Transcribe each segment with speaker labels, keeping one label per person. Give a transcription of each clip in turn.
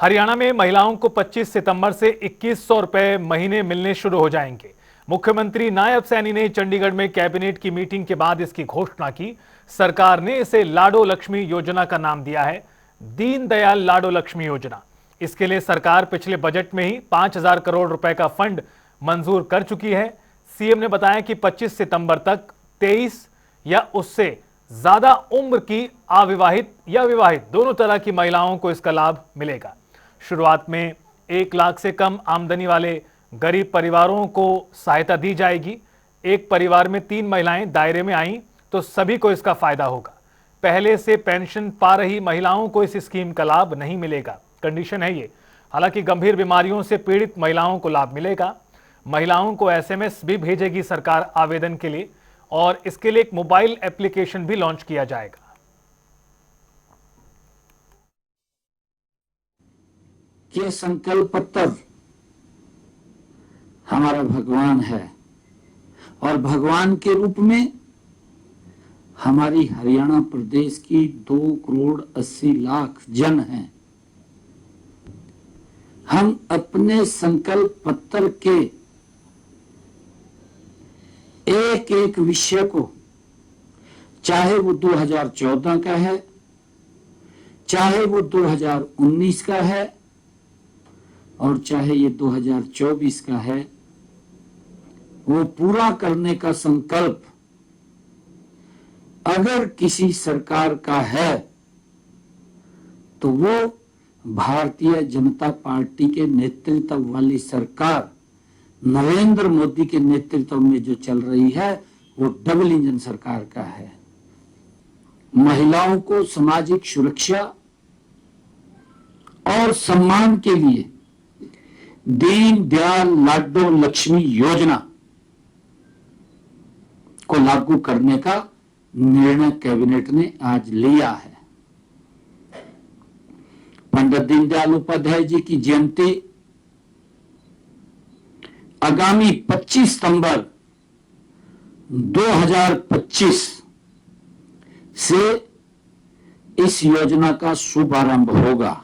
Speaker 1: हरियाणा में महिलाओं को 25 सितंबर से 2100 रुपए महीने मिलने शुरू हो जाएंगे। मुख्यमंत्री नायब सैनी ने चंडीगढ़ में कैबिनेट की मीटिंग के बाद इसकी घोषणा की। सरकार ने इसे लाडो लक्ष्मी योजना का नाम दिया है, दीनदयाल लाडो लक्ष्मी योजना। इसके लिए सरकार पिछले बजट में ही 5000 करोड़ रुपए का फंड मंजूर कर चुकी है। सीएम ने बताया कि 25 सितंबर तक 23 या उससे ज्यादा उम्र की अविवाहित या विवाहित दोनों तरह की महिलाओं को इसका लाभ मिलेगा। शुरुआत में 1 लाख से कम आमदनी वाले गरीब परिवारों को सहायता दी जाएगी। एक परिवार में 3 महिलाएं दायरे में आईं तो सभी को इसका फायदा होगा। पहले से पेंशन पा रही महिलाओं को इस स्कीम का लाभ नहीं मिलेगा, कंडीशन है ये। हालांकि गंभीर बीमारियों से पीड़ित महिलाओं को लाभ मिलेगा। महिलाओं को एसएमएस भी भेजेगी सरकार आवेदन के लिए, और इसके लिए एक मोबाइल एप्लीकेशन भी लॉन्च किया जाएगा।
Speaker 2: ये संकल्प पत्र हमारा भगवान है, और भगवान के रूप में हमारी हरियाणा प्रदेश की 2 करोड़ 80 लाख जन हैं। हम अपने संकल्प पत्र के एक एक विषय को, चाहे वो 2014 का है, चाहे वो 2019 का है, और चाहे ये 2024 का है, वो पूरा करने का संकल्प अगर किसी सरकार का है तो वो भारतीय जनता पार्टी के नेतृत्व वाली सरकार, नरेंद्र मोदी के नेतृत्व में जो चल रही है, वो डबल इंजन सरकार का है। महिलाओं को सामाजिक सुरक्षा और सम्मान के लिए दीनदयाल लाडो लक्ष्मी योजना को लागू करने का निर्णय कैबिनेट ने आज लिया है। पंडित दीनदयाल उपाध्याय जी की जयंती आगामी 25 सितंबर 2025 से इस योजना का शुभारंभ होगा।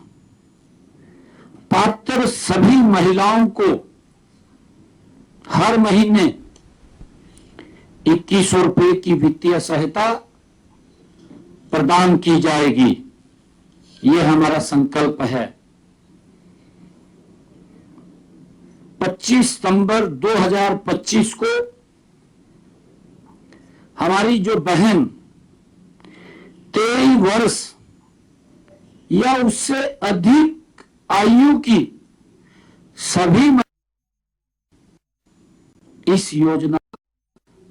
Speaker 2: पात्र सभी महिलाओं को हर महीने 2100 रुपए की वित्तीय सहायता प्रदान की जाएगी। यह हमारा संकल्प है। 25 सितंबर 2025 को हमारी जो बहन 23 वर्ष या उससे अधिक आयु की सभी इस योजना का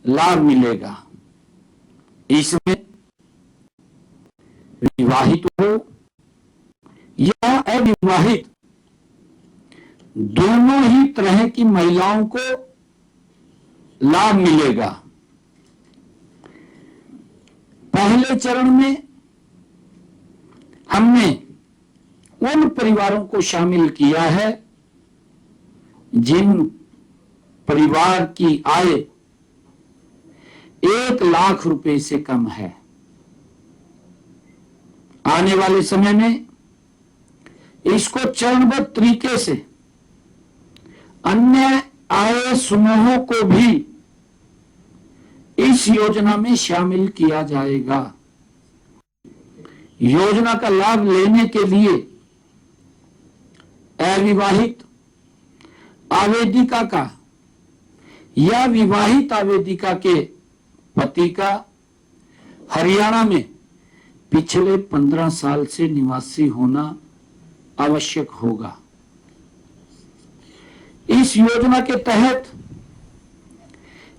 Speaker 2: लाभ मिलेगा। इसमें विवाहित हो या अविवाहित दोनों ही तरह की महिलाओं को लाभ मिलेगा। पहले चरण में हमने उन परिवारों को शामिल किया है जिन परिवार की आय 1 लाख रुपए से कम है। आने वाले समय में इसको चरणबद्ध तरीके से अन्य आय समूहों को भी इस योजना में शामिल किया जाएगा। योजना का लाभ लेने के लिए अविवाहित आवेदिका का या विवाहित आवेदिका के पति का हरियाणा में पिछले 15 साल से निवासी होना आवश्यक होगा। इस योजना के तहत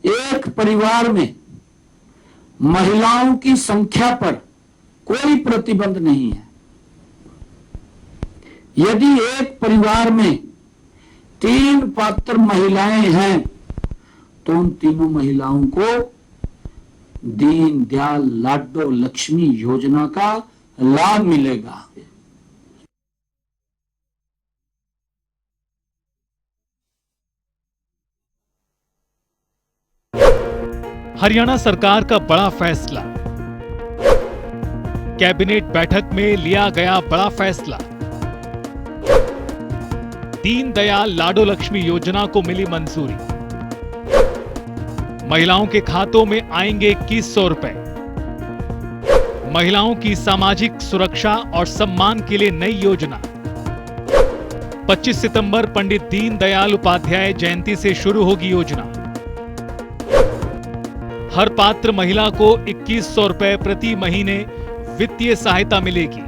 Speaker 2: एक परिवार में महिलाओं की संख्या पर कोई प्रतिबंध नहीं है। यदि एक परिवार में 3 पात्र महिलाएं हैं तो उन तीनों महिलाओं को दीनदयाल लाडो लक्ष्मी योजना का लाभ मिलेगा।
Speaker 1: हरियाणा सरकार का बड़ा फैसला। कैबिनेट बैठक में लिया गया बड़ा फैसला। दीनदयाल लाडो लक्ष्मी योजना को मिली मंजूरी। महिलाओं के खातों में आएंगे 2100 रुपए। महिलाओं की सामाजिक सुरक्षा और सम्मान के लिए नई योजना। 25 सितंबर पंडित दीनदयाल उपाध्याय जयंती से शुरू होगी योजना। हर पात्र महिला को 2100 रुपए प्रति महीने वित्तीय सहायता मिलेगी।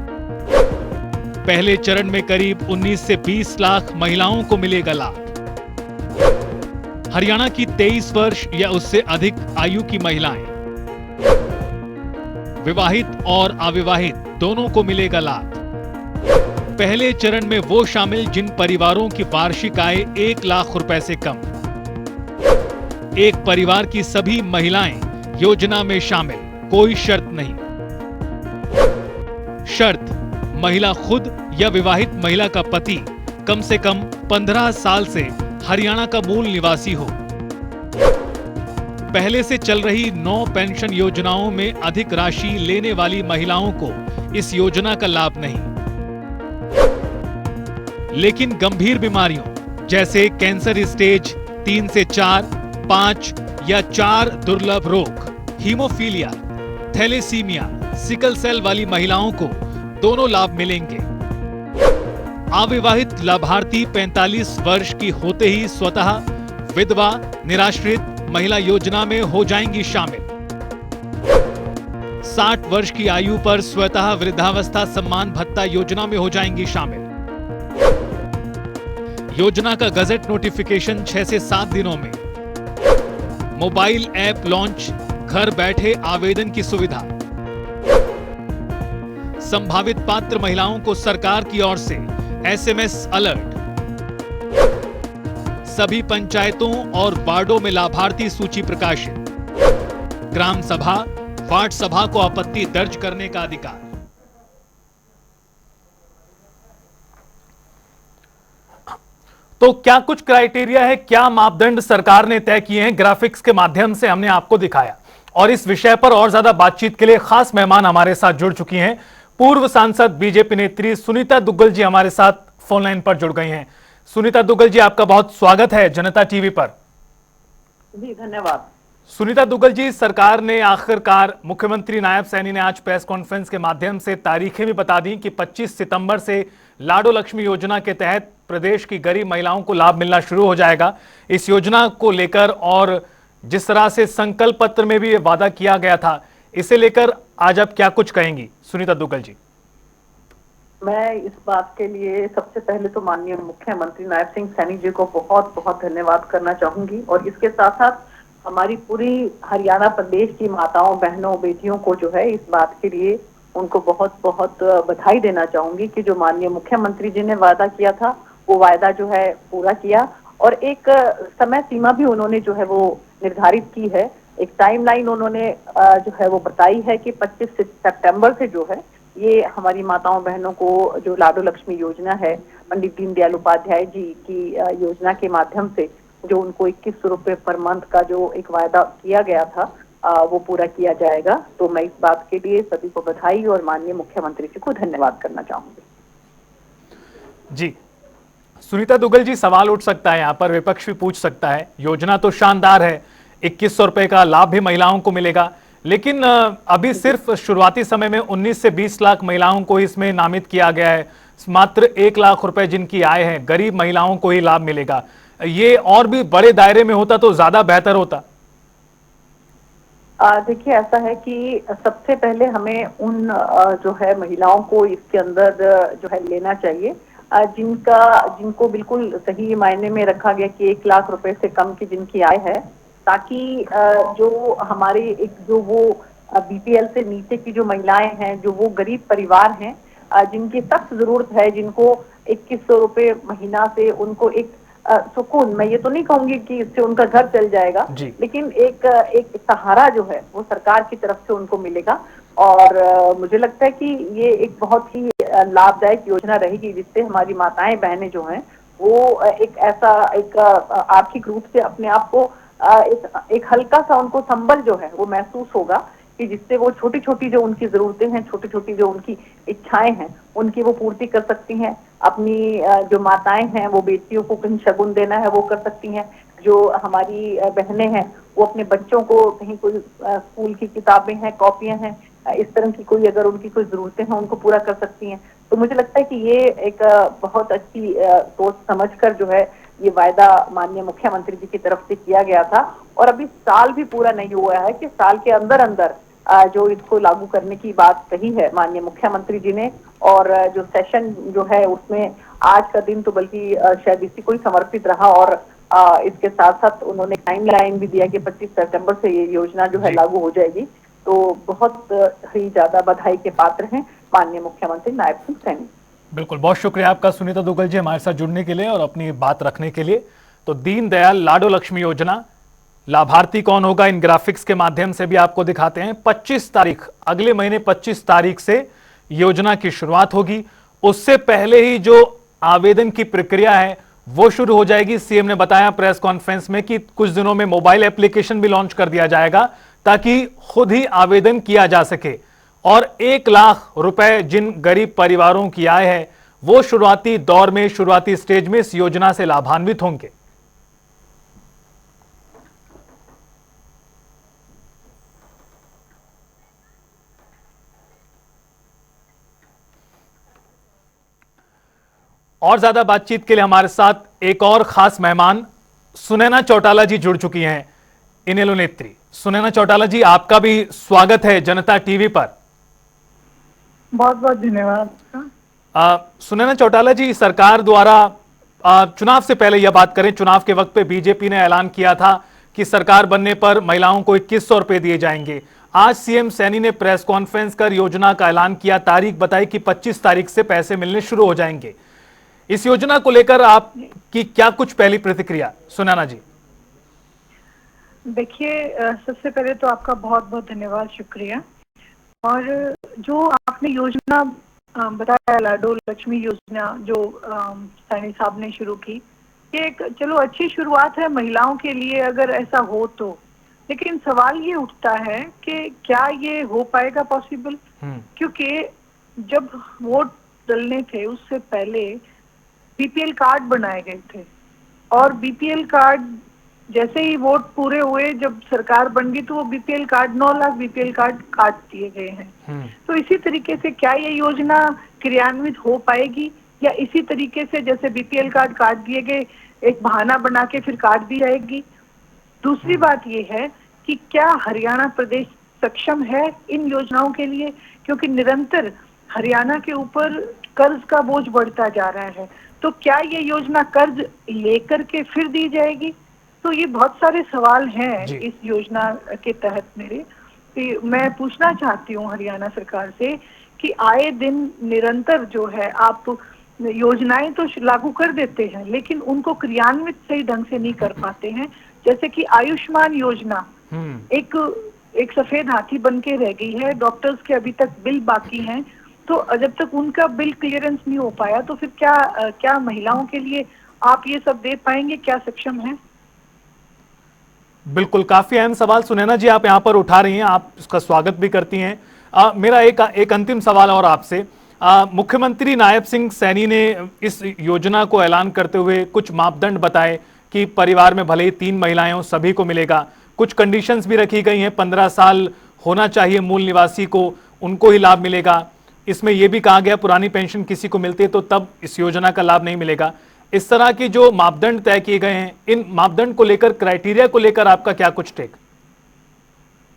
Speaker 1: पहले चरण में करीब 19 से 20 लाख महिलाओं को मिलेगा लाभ। हरियाणा की 23 वर्ष या उससे अधिक आयु की महिलाएं, विवाहित और अविवाहित दोनों को मिलेगा लाभ। पहले चरण में वो शामिल जिन परिवारों की वार्षिक आय 1 लाख रुपए से कम। एक परिवार की सभी महिलाएं योजना में शामिल, कोई शर्त नहीं। शर्त, महिला खुद या विवाहित महिला का पति कम से कम 15 साल से हरियाणा का मूल निवासी हो। पहले से चल रही 9 पेंशन योजनाओं में अधिक राशि लेने वाली महिलाओं को इस योजना का लाभ नहीं। लेकिन गंभीर बीमारियों जैसे कैंसर स्टेज 3 से 4, 5 या 4 दुर्लभ रोग, हीमोफीलिया, थैलेसीमिया, सिकल सेल वाली महिलाओं को दोनों लाभ मिलेंगे। अविवाहित लाभार्थी 45 वर्ष की होते ही स्वतः विधवा निराश्रित महिला योजना में हो जाएंगी शामिल। 60 वर्ष की आयु पर स्वतः वृद्धावस्था सम्मान भत्ता योजना में हो जाएंगी शामिल। योजना का गजट नोटिफिकेशन 6 से 7 दिनों में। मोबाइल ऐप लॉन्च, घर बैठे आवेदन की सुविधा। संभावित पात्र महिलाओं को सरकार की ओर से SMS अलर्ट। सभी पंचायतों और वार्डों में लाभार्थी सूची प्रकाशित। ग्राम सभा, वार्ड सभा को आपत्ति दर्ज करने का अधिकार। तो क्या कुछ क्राइटेरिया है, क्या मापदंड सरकार ने तय किए हैं, ग्राफिक्स के माध्यम से हमने आपको दिखाया। और इस विषय पर और ज्यादा बातचीत के लिए खास मेहमान हमारे साथ जुड़ चुकी हैं। पूर्व सांसद बीजेपी नेत्री सुनीता दुग्गल जी हमारे साथ फोन लाइन पर जुड़ गई हैं। सुनीता दुग्गल जी, आपका बहुत स्वागत है जनता टीवी पर।
Speaker 3: जी धन्यवाद।
Speaker 1: सुनीता दुग्गल जी, सरकार ने आखिरकार, मुख्यमंत्री नायब सैनी ने आज प्रेस कॉन्फ्रेंस के माध्यम से तारीखें भी बता दी कि 25 सितंबर से लाडो लक्ष्मी योजना के तहत प्रदेश की गरीब महिलाओं को लाभ मिलना शुरू हो जाएगा। इस योजना को लेकर और जिस तरह से संकल्प पत्र में भी ये वादा किया गया था, इसे लेकर आज आप क्या कुछ कहेंगी सुनीता दुग्गल जी?
Speaker 3: मैं इस बात के लिए सबसे पहले तो माननीय मुख्यमंत्री नायब सिंह सैनी जी को बहुत बहुत धन्यवाद करना चाहूंगी और इसके साथ साथ हमारी पूरी हरियाणा प्रदेश की माताओं, बहनों, बेटियों को जो है इस बात के लिए उनको बहुत बहुत बधाई देना चाहूंगी कि जो माननीय मुख्यमंत्री जी ने वादा किया था वो वायदा जो है पूरा किया और एक समय सीमा भी उन्होंने जो है वो निर्धारित की है। एक टाइमलाइन उन्होंने जो है वो बताई है कि 25 सितंबर से जो है ये हमारी माताओं बहनों को जो लाडो लक्ष्मी योजना है, पंडित दीनदयाल उपाध्याय जी की योजना के माध्यम से जो उनको 2100 रुपए पर मंथ का जो एक वायदा किया गया था वो पूरा किया जाएगा। तो मैं इस बात के लिए सभी को बधाई और माननीय मुख्यमंत्री जी को धन्यवाद करना चाहूंगी।
Speaker 1: जी सुनीता दुग्गल जी, सवाल उठ सकता है यहाँ पर, विपक्ष भी पूछ सकता है, योजना तो शानदार है, 2100 रुपए का लाभ भी महिलाओं को मिलेगा, लेकिन अभी सिर्फ शुरुआती समय में 19 से 20 लाख महिलाओं को इसमें नामित किया गया है। मात्र 1 लाख रुपए जिनकी आय है, गरीब महिलाओं को ही लाभ मिलेगा। ये और भी बड़े दायरे में होता तो ज्यादा बेहतर होता।
Speaker 3: देखिए, ऐसा है कि सबसे पहले हमें उन जो है महिलाओं को इसके अंदर जो है लेना चाहिए जिनको बिल्कुल सही मायने में रखा गया कि 1 लाख रुपए से कम की जिनकी आय है, ताकि जो हमारे एक जो वो BPL से नीचे की जो महिलाएं हैं, जो वो गरीब परिवार हैं जिनकी सख्त जरूरत है, जिनको 2100 रुपए महीना से उनको एक सुकून, मैं ये तो नहीं कहूंगी कि इससे उनका घर चल जाएगा, लेकिन एक सहारा जो है वो सरकार की तरफ से उनको मिलेगा। और मुझे लगता है कि ये एक बहुत ही लाभदायक योजना रहेगी जिससे हमारी माताएं बहनें जो हैं वो एक ऐसा एक आर्थिक रूप से अपने आप को एक हल्का सा उनको संबल जो है वो महसूस होगा कि जिससे वो छोटी छोटी जो उनकी जरूरतें हैं, छोटी छोटी जो उनकी इच्छाएं हैं, उनकी वो पूर्ति कर सकती हैं। अपनी जो माताएं हैं वो बेटियों को कहीं शगुन देना है वो कर सकती हैं। जो हमारी बहनें हैं वो अपने बच्चों को कहीं कोई स्कूल की किताबें हैं, कॉपियां हैं, इस तरह की कोई अगर उनकी कोई जरूरतें हैं उनको पूरा कर सकती हैं। तो मुझे लगता है कि ये एक बहुत अच्छी सोच समझकर जो है ये वायदा माननीय मुख्यमंत्री जी की तरफ से किया गया था। और अभी साल भी पूरा नहीं हुआ है कि साल के अंदर अंदर जो इसको लागू करने की बात कही है माननीय मुख्यमंत्री जी ने। और जो सेशन जो है उसमें आज का दिन तो बल्कि शायद इसी को ही समर्पित रहा। और इसके साथ साथ उन्होंने टाइमलाइन भी दिया कि 25 सितंबर से ये योजना जो है लागू हो जाएगी। तो बहुत ही ज्यादा बधाई के पात्र हैं माननीय मुख्यमंत्री नायब सिंह सैनी।
Speaker 1: बिल्कुल, बहुत शुक्रिया आपका सुनीता दुग्गल जी हमारे साथ जुड़ने के लिए और अपनी बात रखने के लिए। तो दीनदयाल लाडो लक्ष्मी योजना, लाभार्थी कौन होगा इन ग्राफिक्स के माध्यम से भी आपको दिखाते हैं। 25 तारीख, अगले महीने 25 तारीख से योजना की शुरुआत होगी। उससे पहले ही जो आवेदन की प्रक्रिया है वो शुरू हो जाएगी। सीएम ने बताया प्रेस कॉन्फ्रेंस में कि कुछ दिनों में मोबाइल एप्लीकेशन भी लॉन्च कर दिया जाएगा ताकि खुद ही आवेदन किया जा सके। और 1 लाख रुपए जिन गरीब परिवारों की आय है वो शुरुआती दौर में, शुरुआती स्टेज में इस योजना से लाभान्वित होंगे। और ज्यादा बातचीत के लिए हमारे साथ एक और खास मेहमान सुनैना चौटाला जी जुड़ चुकी हैं, इनेलो नेत्री। सुनैना चौटाला जी, आपका भी स्वागत है जनता टीवी पर।
Speaker 4: बहुत बहुत धन्यवाद।
Speaker 1: सुनैना चौटाला जी, सरकार द्वारा चुनाव से पहले यह बात करें, चुनाव के वक्त पे बीजेपी ने ऐलान किया था कि सरकार बनने पर महिलाओं को 2100 रुपए दिए जाएंगे। आज सीएम सैनी ने प्रेस कॉन्फ्रेंस कर योजना का ऐलान किया, तारीख बताई कि 25 तारीख से पैसे मिलने शुरू हो जाएंगे। इस योजना को लेकर आपकी क्या कुछ पहली प्रतिक्रिया सुनैना जी?
Speaker 4: देखिए, सबसे पहले तो आपका बहुत बहुत धन्यवाद, शुक्रिया। और जो आपने योजना बताया, लाडो लक्ष्मी योजना जो सैनी साहब ने शुरू की, ये एक चलो अच्छी शुरुआत है महिलाओं के लिए अगर ऐसा हो तो। लेकिन सवाल ये उठता है कि क्या ये हो पाएगा पॉसिबल? क्योंकि जब वोट डलने थे उससे पहले बीपीएल कार्ड बनाए गए थे और बीपीएल कार्ड जैसे ही वोट पूरे हुए, जब सरकार बन गई तो वो BPL card 9 lakh BPL card काट दिए गए हैं। तो इसी तरीके से क्या ये योजना क्रियान्वित हो पाएगी, या इसी तरीके से जैसे बीपीएल कार्ड काट दिए गए एक बहाना बना के फिर काट दी जाएगी? दूसरी बात ये है कि क्या हरियाणा प्रदेश सक्षम है इन योजनाओं के लिए? क्योंकि निरंतर हरियाणा के ऊपर कर्ज का बोझ बढ़ता जा रहा है। तो क्या ये योजना कर्ज लेकर के फिर दी जाएगी? तो ये बहुत सारे सवाल हैं इस योजना के तहत मेरे। मैं पूछना चाहती हूँ हरियाणा सरकार से कि आए दिन निरंतर जो है आप योजनाएं तो लागू कर देते हैं लेकिन उनको क्रियान्वित सही ढंग से नहीं कर पाते हैं। जैसे कि आयुष्मान योजना एक सफेद हाथी बन के रह गई है। डॉक्टर्स के अभी तक बिल बाकी हैं, तो जब तक उनका बिल क्लियरेंस नहीं हो पाया तो फिर क्या महिलाओं के लिए आप ये सब दे पाएंगे? क्या सक्षम है?
Speaker 1: बिल्कुल, काफी अहम सवाल सुनैना जी आप यहां पर उठा रही हैं, आप उसका स्वागत भी करती हैं। मेरा एक अंतिम सवाल और आपसे। मुख्यमंत्री नायब सिंह सैनी ने इस योजना को ऐलान करते हुए कुछ मापदंड बताए कि परिवार में भले ही 3 महिलाएं हों सभी को मिलेगा। कुछ कंडीशंस भी रखी गई हैं, 15 साल होना चाहिए मूल निवासी को, उनको ही लाभ मिलेगा। इसमें यह भी कहा गया पुरानी पेंशन किसी को मिलती है तो तब इस योजना का लाभ नहीं मिलेगा। इस तरह की जो मापदंड तय किए गए हैं, इन मापदंड को लेकर, क्राइटेरिया को लेकर आपका क्या कुछ टेक?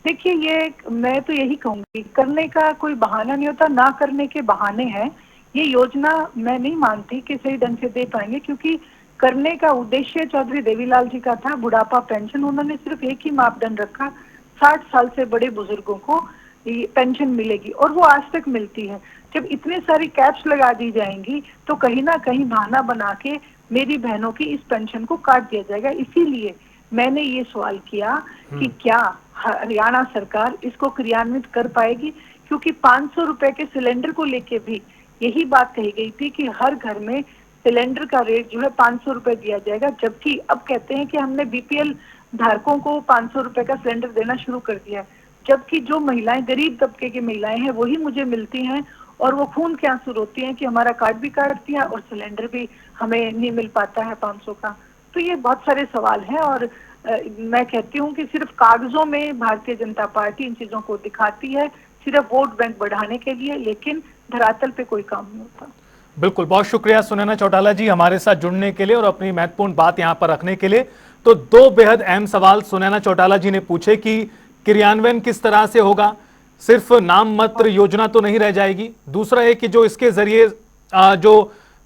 Speaker 4: देखिए, ये मैं तो यही कहूंगी, करने का कोई बहाना नहीं होता, ना करने के बहाने हैं। ये योजना मैं नहीं मानती कि सही ढंग से दे पाएंगे, क्योंकि करने का उद्देश्य चौधरी देवीलाल जी का था, बुढ़ापा पेंशन। उन्होंने सिर्फ एक ही मापदंड रखा, 60 साल से बड़े बुजुर्गों को पेंशन मिलेगी और वो आज तक मिलती है। जब इतने सारी कैप्स लगा दी जाएंगी तो कहीं ना कहीं बहाना बना के मेरी बहनों की इस पेंशन को काट दिया जाएगा। इसीलिए मैंने ये सवाल किया कि क्या हरियाणा सरकार इसको क्रियान्वित कर पाएगी, क्योंकि 500 रुपए के सिलेंडर को लेके भी यही बात कही गई थी कि हर घर में सिलेंडर का रेट जो है 500 रुपए दिया जाएगा, जबकि अब कहते हैं कि हमने बीपीएल धारकों को 500 रुपए का सिलेंडर देना शुरू कर दिया है। जबकि जो महिलाएं गरीब तबके की महिलाएं हैं वही मुझे मिलती हैं और वो खून के आंसू रोती हैं कि हमारा कार्ड भी काटती है और सिलेंडर भी हमें नहीं मिल पाता है 500 का। तो ये बहुत सारे सवाल हैं और मैं कहती हूँ कि सिर्फ कागजों में भारतीय जनता पार्टी इन चीजों को दिखाती है सिर्फ वोट बैंक बढ़ाने के लिए, लेकिन धरातल पे कोई काम नहीं होता।
Speaker 1: बिल्कुल, बहुत शुक्रिया सुनैना चौटाला जी हमारे साथ जुड़ने के लिए और अपनी महत्वपूर्ण बात यहां पर रखने के लिए। तो दो बेहद अहम सवाल सुनैना चौटाला जी ने पूछे कि क्रियान्वयन किस तरह से होगा, सिर्फ नाम मात्र योजना तो नहीं रह जाएगी। दूसरा है कि जो इसके जरिए जो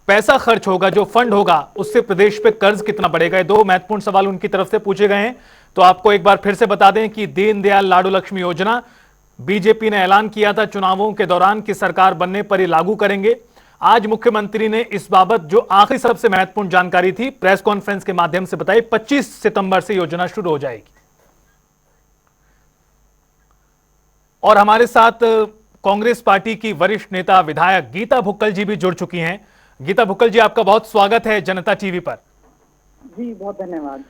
Speaker 1: पैसा खर्च होगा, जो फंड होगा, उससे प्रदेश पे कर्ज कितना बढ़ेगा। ये दो महत्वपूर्ण सवाल उनकी तरफ से पूछे गए हैं। तो आपको एक बार फिर से बता दें कि दीनदयाल लाडो लक्ष्मी योजना बीजेपी ने ऐलान किया था चुनावों के दौरान कि सरकार बनने पर ही लागू करेंगे। आज मुख्यमंत्री ने इस बाबत जो आखिरी सबसे महत्वपूर्ण जानकारी थी प्रेस कॉन्फ्रेंस के माध्यम से बताई। 25 सितंबर से योजना शुरू हो जाएगी। और हमारे साथ कांग्रेस पार्टी की वरिष्ठ नेता विधायक गीता भुक्कल जी भी जुड़ चुकी हैं। गीता भुक्कल जी, आपका बहुत स्वागत है जनता टीवी पर।
Speaker 3: जी बहुत धन्यवाद।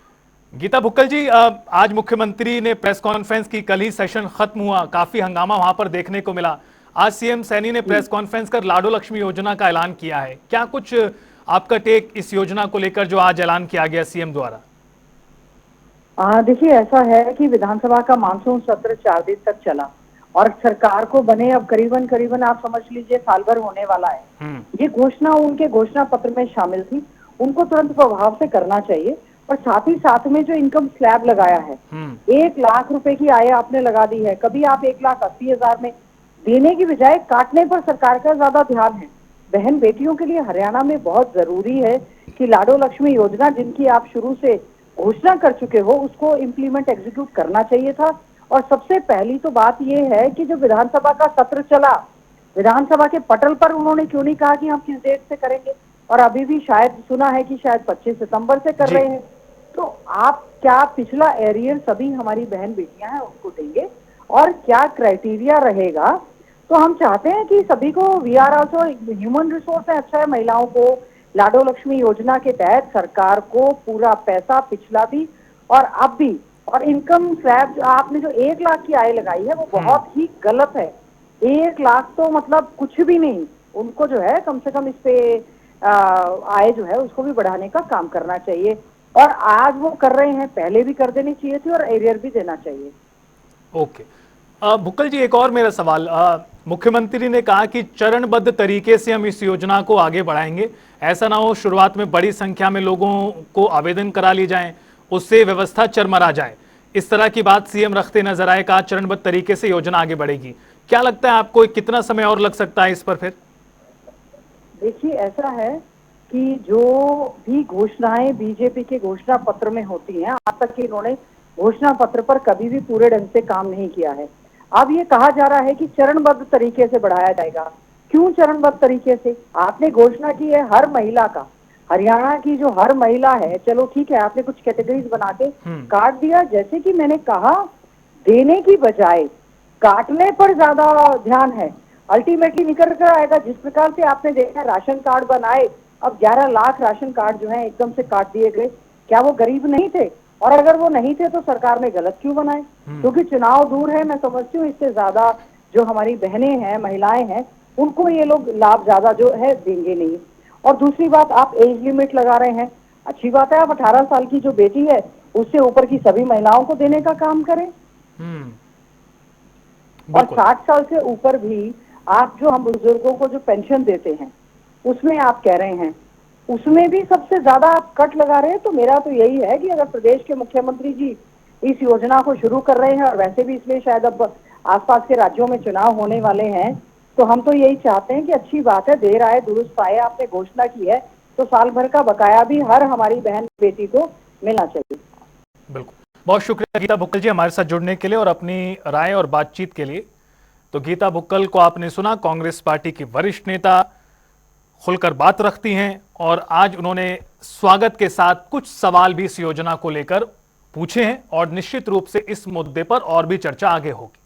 Speaker 1: गीता भुक्कल जी, आज मुख्यमंत्री ने प्रेस कॉन्फ्रेंस की, कल ही सेशन खत्म हुआ, काफी हंगामा वहां पर देखने को मिला। आज सीएम सैनी ने प्रेस कॉन्फ्रेंस कर लाडो लक्ष्मी योजना का ऐलान किया है। क्या कुछ आपका टेक इस योजना को लेकर जो आज ऐलान किया गया सीएम द्वारा?
Speaker 3: देखिए, ऐसा है कि विधानसभा का मानसून सत्र 4 दिन तक चला और सरकार को बने अब करीबन करीबन आप समझ लीजिए साल भर होने वाला है। ये घोषणा उनके घोषणा पत्र में शामिल थी, उनको तुरंत प्रभाव से करना चाहिए। और साथ ही साथ में जो इनकम स्लैब लगाया है, 1 लाख रुपए की आय आपने लगा दी है। कभी आप 1,80,000 में देने की बजाय काटने पर सरकार का ज्यादा ध्यान है। बहन बेटियों के लिए हरियाणा में बहुत जरूरी है कि लाडो लक्ष्मी योजना जिनकी आप शुरू से घोषणा कर चुके हो उसको इम्प्लीमेंट एग्जीक्यूट करना चाहिए था। और सबसे पहली तो बात यह है कि जो विधानसभा का सत्र चला, विधानसभा के पटल पर उन्होंने क्यों नहीं कहा कि हम किस डेट से करेंगे, और अभी भी शायद सुना है कि शायद 25 सितंबर से कर रहे हैं। तो आप क्या पिछला एरियर सभी हमारी बहन बेटियां हैं उनको देंगे और क्या क्राइटेरिया रहेगा? तो हम चाहते हैं कि सभी को, we are also human resource है, अच्छा है, महिलाओं को लाडो लक्ष्मी योजना के तहत सरकार को पूरा पैसा पिछला भी और अब भी, और इनकम स्लैब आपने जो 1 लाख की आय लगाई है वो बहुत ही गलत है। 1 लाख तो मतलब कुछ भी नहीं, उनको जो है कम से कम इस पे आय जो है उसको भी बढ़ाने का काम करना चाहिए। और आज वो कर रहे हैं, पहले भी कर देनी चाहिए थी और एरियर भी देना चाहिए।
Speaker 1: ओके, भुक्कल जी, एक और मेरा सवाल, मुख्यमंत्री ने कहा कि चरणबद्ध तरीके से हम इस योजना को आगे बढ़ाएंगे। ऐसा ना हो शुरुआत में बड़ी संख्या में लोगों को आवेदन करा लिए जाएं, उससे व्यवस्था चरमरा जाए। इस तरह की बात सीएम रखते नजर आए, कहा चरणबद्ध तरीके से योजना आगे बढ़ेगी। क्या लगता है आपको, कितना समय और लग सकता है इस पर? फिर
Speaker 3: देखिए, ऐसा है कि जो भी घोषणाएं बीजेपी के घोषणा पत्र में होती हैं, आज तक इन्होंने घोषणा पत्र पर कभी भी पूरे ढंग से काम नहीं किया है। अब ये कहा जा रहा है कि चरणबद्ध तरीके से बढ़ाया जाएगा। क्यों चरणबद्ध तरीके से? आपने घोषणा की है हर महिला का, हरियाणा की जो हर महिला है, चलो ठीक है, आपने कुछ कैटेगरीज बना के काट दिया। जैसे कि मैंने कहा, देने की बजाय काटने पर ज्यादा ध्यान है, अल्टीमेटली निकल कर आएगा। जिस प्रकार से आपने देखा राशन कार्ड बनाए, अब 11 लाख राशन कार्ड जो है एकदम से काट दिए गए। क्या वो गरीब नहीं थे? और अगर वो नहीं थे तो सरकार ने गलत क्यों बनाए? क्योंकि चुनाव दूर है। मैं समझती हूँ इससे ज्यादा जो हमारी बहनें हैं, महिलाएं हैं, उनको ये लोग लाभ ज्यादा जो है देंगे नहीं। और दूसरी बात, आप एज लिमिट लगा रहे हैं, अच्छी बात है, आप 18 साल की जो बेटी है उससे ऊपर की सभी महिलाओं को देने का काम करें। और 60 साल से ऊपर भी आप जो हम बुजुर्गों को जो पेंशन देते हैं उसमें आप कह रहे हैं, उसमें भी सबसे ज्यादा आप कट लगा रहे हैं। तो मेरा तो यही है कि अगर प्रदेश के मुख्यमंत्री जी इस योजना को शुरू कर रहे हैं, और वैसे भी इसमें शायद अब आसपास के राज्यों में चुनाव होने वाले हैं, तो हम तो यही चाहते हैं कि अच्छी बात है, देर आए दुरुस्त आए, आपने घोषणा की है तो साल भर का बकाया भी हर हमारी बहन बेटी को मिलना चाहिए।
Speaker 1: बिल्कुल, बहुत शुक्रिया गीता भुक्कल जी हमारे साथ जुड़ने के लिए और अपनी राय और बातचीत के लिए। तो गीता भुक्कल को आपने सुना, कांग्रेस पार्टी की वरिष्ठ नेता, खुलकर बात रखती हैं और आज उन्होंने स्वागत के साथ कुछ सवाल भी इस योजना को लेकर पूछे हैं और निश्चित रूप से इस मुद्दे पर और भी चर्चा आगे होगी।